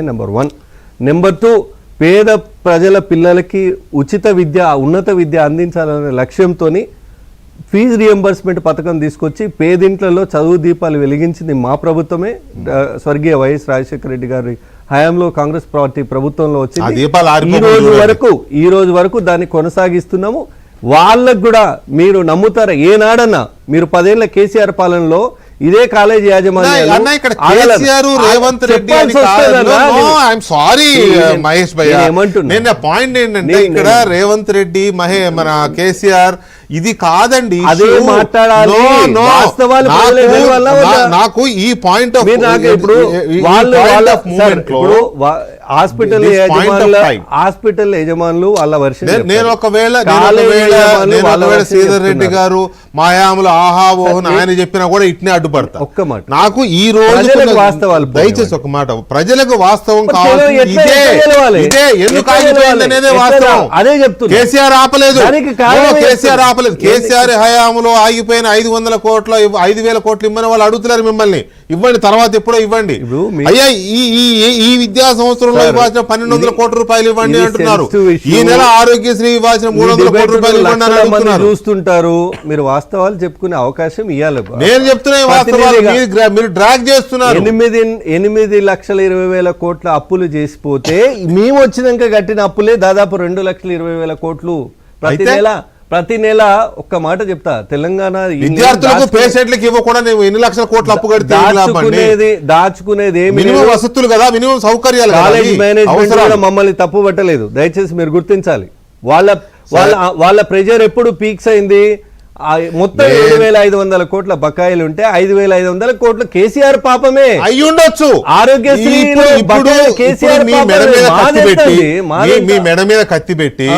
Number 1. Number 2, పేద ప్రజల పిల్లలకి ఉచిత విద్య ఉన్నత విద్య అందించాలనే లక్ష్యంతో ఫీజు రియంబర్స్మెంట్ పథకం తీసుకొచ్చి పేదింట్లలో చదువు దీపాలు వెలిగించింది మా ప్రభుత్వమే. స్వర్గీయ వైఎస్ రాజశేఖర రెడ్డి గారి హయాంలో కాంగ్రెస్ పార్టీ ప్రభుత్వంలో వచ్చింది. ఈ రోజు వరకు దాన్ని కొనసాగిస్తున్నాము. వాళ్ళకు కూడా మీరు నమ్ముతారా, ఏనాడన్నా మీరు 10 ఏళ్ల కేసీఆర్ పాలనలో ఇదే కాలేజీ యాజమాన్యం రేవంత్ రెడ్డి మహేష్ భయ్య నేను పాయింట్ ఏంటంటే ఇక్కడ రేవంత్ రెడ్డి మన కేసీఆర్ ఇది కాదండి, అదే మాట్లాడాలి. నాకు ఈ పాయింట్ ఆఫ్ హాస్పిటల్ యజమానులు వాళ్ళ వర్షం. నేను ఒకవేళ శ్రీధర్ రెడ్డి గారు మాయాములు ఆహా ఓహన్ ఆయన చెప్పినా కూడా ఇట్నే అడ్డుపడతా. ఒక్క మాట, నాకు ఈ రోజు వాస్తవాలు దయచేసి ఒక మాట, ప్రజలకు వాస్తవం కావాలి. ఇదే ఎందుకు ఆగిపోయిందనేదే వాస్తవం. అదే చెప్తున్నా. కేసీఆర్ ఆపలేదు, కేసీఆర్ ఆపలేదు. కేసీఆర్ హయాంలో ఆగిపోయిన 500 కోట్ల 5,000 కోట్లు ఇమ్మని వాళ్ళు అడుగుతున్నారు మిమ్మల్ని. ఇవ్వండి, తర్వాత ఎప్పుడో ఇవ్వండి. అయ్యా ఈ విద్యా సంవత్సరంలో ఇవ్వాల్సిన 1,200 కోట్ల రూపాయలు ఇవ్వండి అంటున్నారు. ఈ నెల ఆరోగ్యశ్రీ ఇవ్వాల్సిన 300 కోట్ల రూపాయలు ఇవ్వండి అని అడుగుతున్నారు. చూస్తుంటారు, మీరు వాస్తవాలు చెప్పుకునే అవకాశం ఇవ్వాలి. నేను చెప్తున్నా వాస్తవాలు, మీరు డ్రాగ్ చేస్తున్నారు. 8,20,000 కోట్ల అప్పులు చేసిపోతే మేము వచ్చినాక కట్టిన అప్పులే దాదాపు 2,20,000 కోట్లు ప్రతి నెల. ఒక్క మాట చెప్తా, తెలంగాణ విద్యార్థులకు పేషెంట్లకు ఇవ్వకుండా ఎన్ని లక్షల కోట్ల అప్పు కడితే దాచుకునేది మినిమం వసతులు కదా, మినిమం సౌకర్యాలు. కాలేజ్ మేనేజ్మెంట్ మమ్మల్ని తప్పు పట్టలేదు, దయచేసి మీరు గుర్తించాలి. వాళ్ళ ప్రెజర్ ఎప్పుడు పీక్స్ అయింది. మొత్తం 7,500 కోట్ల బకాయిలు ఉంటే 5,500 కోట్లు కేసీఆర్ పాపమే అయి ఉండొచ్చు. ఆరోగ్యశ్రీ మీ మెడ మీద కత్తి పెట్టి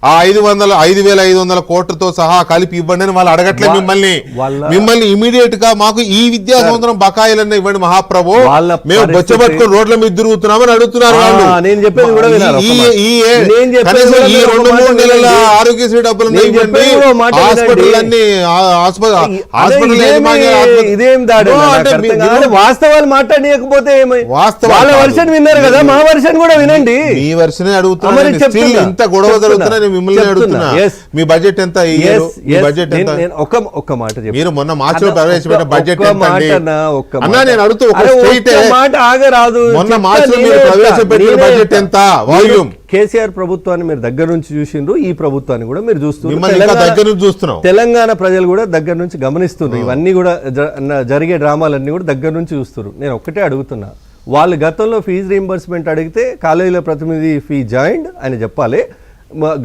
ఆ 5,500 కోట్లతో సహా కలిపి ఇవ్వండి అని వాళ్ళు అడగట్లేదు మిమ్మల్ని ఇమీడియట్ గా మాకు ఈ విద్యా సంవత్సరం బకాయిలన్నీ ఇవ్వండి మహాప్రభు, మేము బొచ్చబట్టుకుని రోడ్ల మీద తిరుగుతున్నామని అడుగుతున్నారు వాళ్ళు. నేను చెప్పేది కూడా ఈ 2-3 నెలల ఆరోగ్యశ్రీ డబ్బులు ఇవ్వండి, హాస్పిటల్ అన్ని ఇదేం దాడి. వాస్తవాలు మాట్లాడకపోతే వాళ్ళ వర్షన్ విన్నారు కదా, మా వర్షన్ కూడా వినండి. ఈ వర్షనే అడుగుతున్నా, ఇంత గొడవ జరుగుతున్నా మిమ్మల్ని అడుగుతున్నా. మీ బడ్జెట్ ఎంత? ఒక్క మాట మీరు మొన్న మార్చిలో ప్రవేశపెట్టిన బడ్జెట్ అన్నా నేను అడుగుతూ మాట ఆగరాదు. మొన్న మార్చిలో మీరు ప్రవేశపెట్టిన బడ్జెట్ ఎంత వాల్యూమ్? కేసీఆర్ ప్రభుత్వాన్ని మీరు దగ్గర నుంచి చూసిండ్రు, ఈ ప్రభుత్వాన్ని కూడా మీరు చూస్తున్నారు. తెలంగాణ ప్రజలు కూడా దగ్గర నుంచి గమనిస్తున్నారు. ఇవన్నీ కూడా జరిగే డ్రామాలన్నీ కూడా దగ్గర నుంచి చూస్తున్నారు. నేను ఒక్కటే అడుగుతున్నా, వాళ్ళు గతంలో ఫీజు రీయింబర్స్మెంట్ అడిగితే కాలేజీల ప్రతినిధి ఫీ జాయింట్ అని చెప్పాలి.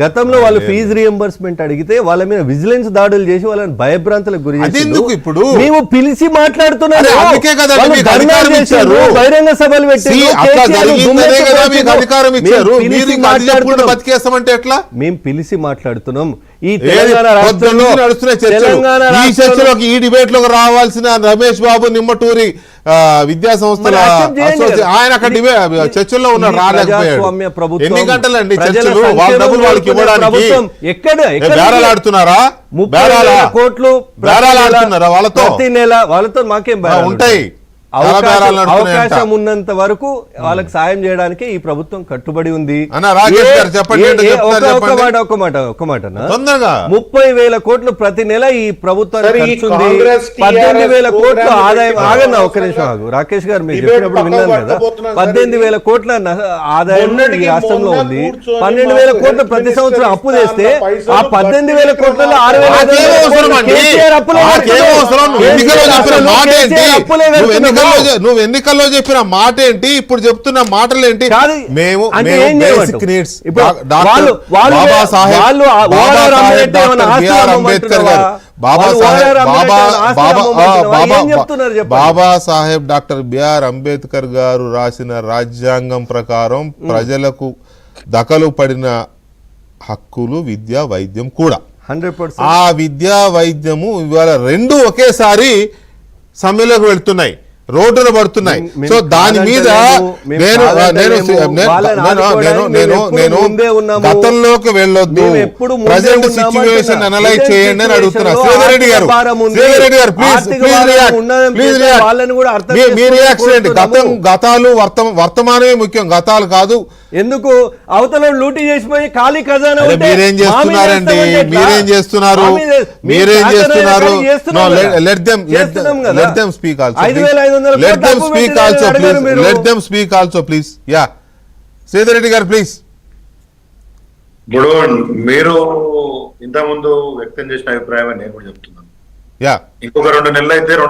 గతంలో వాళ్ళు ఫీజు రియంబర్స్మెంట్ అడిగితే వాళ్ళ మీద విజిలెన్స్ దాడులు చేసి వాళ్ళని భయభ్రాంతులకు గురి చేసి ఇప్పుడు మేము పిలిచి మాట్లాడుతున్నారు. బహిరంగ సభలు పెట్టి మేము పిలిచి మాట్లాడుతున్నాం. ఈ ఈ డిబేట్ లో రావాల్సిన రమేష్ బాబు నిమ్మటూరి విద్యా సంస్థల ఆయన అక్కడ చర్చల్లో ఉన్నాడు, రాలేకపోయాడు. ఎన్ని గంటలండి చర్చలు? వాళ్ళ డబ్బులు వాళ్ళకి ఇవ్వడానికి బేరాలాడుతున్నారా? బేరాలాడుతున్నారా వాళ్ళతో? వాళ్ళతో మాకేం ఉంటాయి. అవకాశం ఉన్నంత వరకు వాళ్ళకి సాయం చేయడానికి ఈ ప్రభుత్వం కట్టుబడి ఉంది. ఒక మాట 30,000 కోట్లు ప్రతి నెల ఈ ప్రభుత్వానికి ఖర్చుంది. 18,000 కోట్ల ఆదాయం. ఆగన్నా ఒక్క నిమిషం ఆగు, రాకేష్ గారు మీరు చెప్పినప్పుడు విన్నాను కదా. 18,000 కోట్ల ఆదాయం ఈ రాష్ట్రంలో ఉంది. 12,000 కోట్లు ప్రతి సంవత్సరం అప్పు చేస్తే ఆ 18,000 కోట్లలో 6,000 అప్పులే. నువ్వు ఎన్నికల్లో చెప్పిన మాట ఏంటి, ఇప్పుడు చెప్తున్న మాటలు ఏంటి? మేము బాబాసాహెబ్ డాక్టర్ బిఆర్ అంబేద్కర్ గారు రాసిన రాజ్యాంగం ప్రకారం ప్రజలకు దఖలు పడిన హక్కులు విద్యా వైద్యం కూడా. 100%. ఆ విద్యా వైద్యము ఇవాళ రెండు ఒకేసారి సమ్మెలోకి వెళ్తున్నాయి. రోడ్డున పడుతున్నాయి. సో దాని మీద నేను గతంలోకి వెళ్ళొద్దు, ప్రజెంట్ సిచ్యువేషన్ అనలైజ్ చేయండి అని అడుగుతున్నా. శ్రీధర్ రెడ్డి గారు ప్లీజ్ మీ రియాక్షన్. గతాలు వర్తమానమే ముఖ్యం, గతాలు కాదు. ఎందుకు అవతల లూటీ చేసిపోయి ఖాళీ ఖజానా ఉంటే మీరేం చేస్తున్నారండి? మీరేం చేస్తున్నారు? Let them speak also please. Yeah, Sridhar Reddy గారు ప్లీజ్. ఇప్పుడు మీరు ఇంతకుముందు వ్యక్తం చేసిన అభిప్రాయం నేను కూడా చెప్తున్నాను. యా, ఇంకొక 2 నెలలు అయితే 2